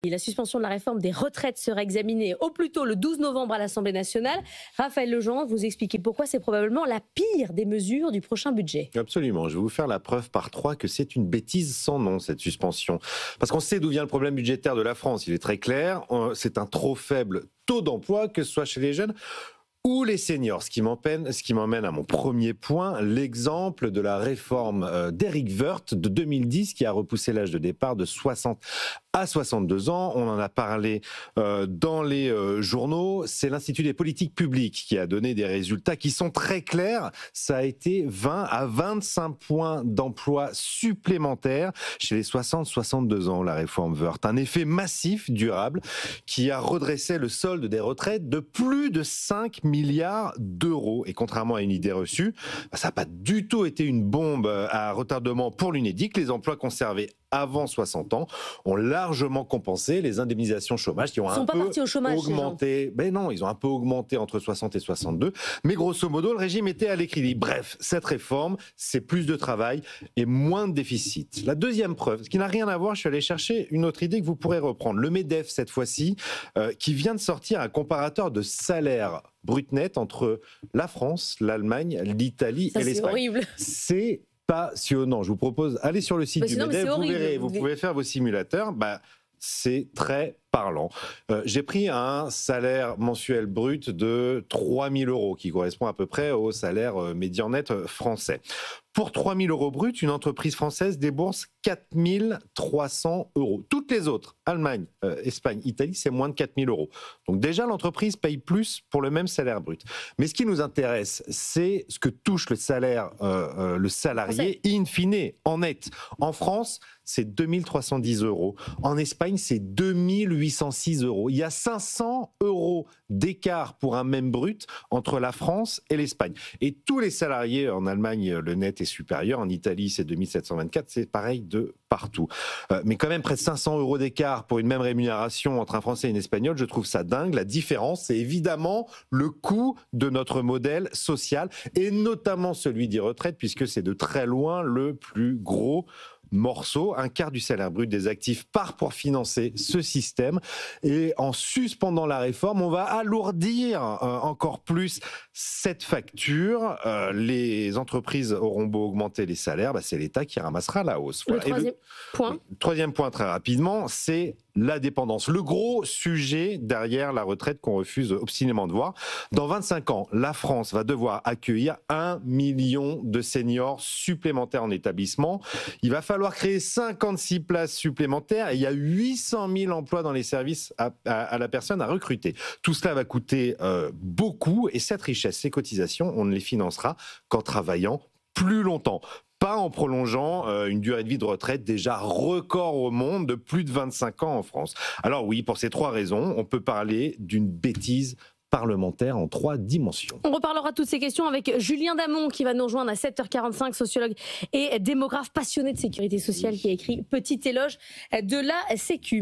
La suspension de la réforme des retraites sera examinée au plus tôt le 12 novembre à l'Assemblée nationale. Raphaël Legendre, vous expliquez pourquoi c'est probablement la pire des mesures du prochain budget. Absolument, je vais vous faire la preuve par 3 que c'est une bêtise sans nom, cette suspension. Parce qu'on sait d'où vient le problème budgétaire de la France, il est très clair, c'est un trop faible taux d'emploi, que ce soit chez les jeunes ou les seniors, ce qui m'emmène à mon premier point, l'exemple de la réforme d'Éric Woerth de 2010 qui a repoussé l'âge de départ de 60 à 62 ans. On en a parlé dans les journaux. C'est l'Institut des politiques publiques qui a donné des résultats qui sont très clairs. Ça a été 20 à 25 points d'emploi supplémentaires chez les 60-62 ans, la réforme Woerth. Un effet massif, durable, qui a redressé le solde des retraites de plus de 5 milliards d'euros. Et contrairement à une idée reçue, ça n'a pas du tout été une bombe à retardement pour l'UNEDIC. Les emplois conservés avant 60 ans ont largement compensé les indemnisations chômage qui ont un peu augmenté. Ben non, ils ont un peu augmenté entre 60 et 62. Mais grosso modo, le régime était à l'équilibre. Bref, cette réforme, c'est plus de travail et moins de déficit. La deuxième preuve, ce qui n'a rien à voir, je suis allé chercher une autre idée que vous pourrez reprendre. Le MEDEF, cette fois-ci, qui vient de sortir un comparateur de salaire brut net entre la France, l'Allemagne, l'Italie et l'Espagne. C'est horrible. C'est passionnant. Je vous propose, allez sur le site du MEDEF, vous verrez, vous pouvez faire vos simulateurs. C'est très parlant. J'ai pris un salaire mensuel brut de 3 000 euros, qui correspond à peu près au salaire médian net français. Pour 3 000 euros brut, une entreprise française débourse 4 300 euros. Toutes les autres, Allemagne, Espagne, Italie, c'est moins de 4 000 euros. Donc déjà, l'entreprise paye plus pour le même salaire brut. Mais ce qui nous intéresse, c'est ce que touche le salaire, le salarié, in fine, en net. En France, c'est 2 310 euros. En Espagne, c'est 2 806 euros. Il y a 500 euros d'écart pour un même brut entre la France et l'Espagne. Et tous les salariés, en Allemagne, le net est supérieur. En Italie, c'est 2 724. C'est pareil de partout. Mais quand même, près de 500 euros d'écart pour une même rémunération entre un Français et une Espagnole, je trouve ça dingue. La différence, c'est évidemment le coût de notre modèle social et notamment celui des retraites, puisque c'est de très loin le plus gros morceau. Un quart du salaire brut des actifs part pour financer ce système. Et en suspendant la réforme, on va alourdir encore plus cette facture. Les entreprises auront beau augmenter les salaires, c'est l'État qui ramassera la hausse. Voilà. Troisième point, très rapidement, c'est la dépendance. Le gros sujet derrière la retraite qu'on refuse obstinément de voir. Dans 25 ans, la France va devoir accueillir 1 million de seniors supplémentaires en établissement. Il va falloir créer 56 places supplémentaires et il y a 800 000 emplois dans les services à la personne à recruter. Tout cela va coûter beaucoup et cette richesse, ces cotisations, on ne les financera qu'en travaillant plus longtemps. Pas en prolongeant une durée de vie de retraite déjà record au monde de plus de 25 ans en France. Alors oui, pour ces 3 raisons, on peut parler d'une bêtise parlementaire en 3 dimensions. On reparlera de toutes ces questions avec Julien Damon qui va nous rejoindre à 7h45, sociologue et démographe passionné de sécurité sociale qui a écrit Petit éloge de la Sécu.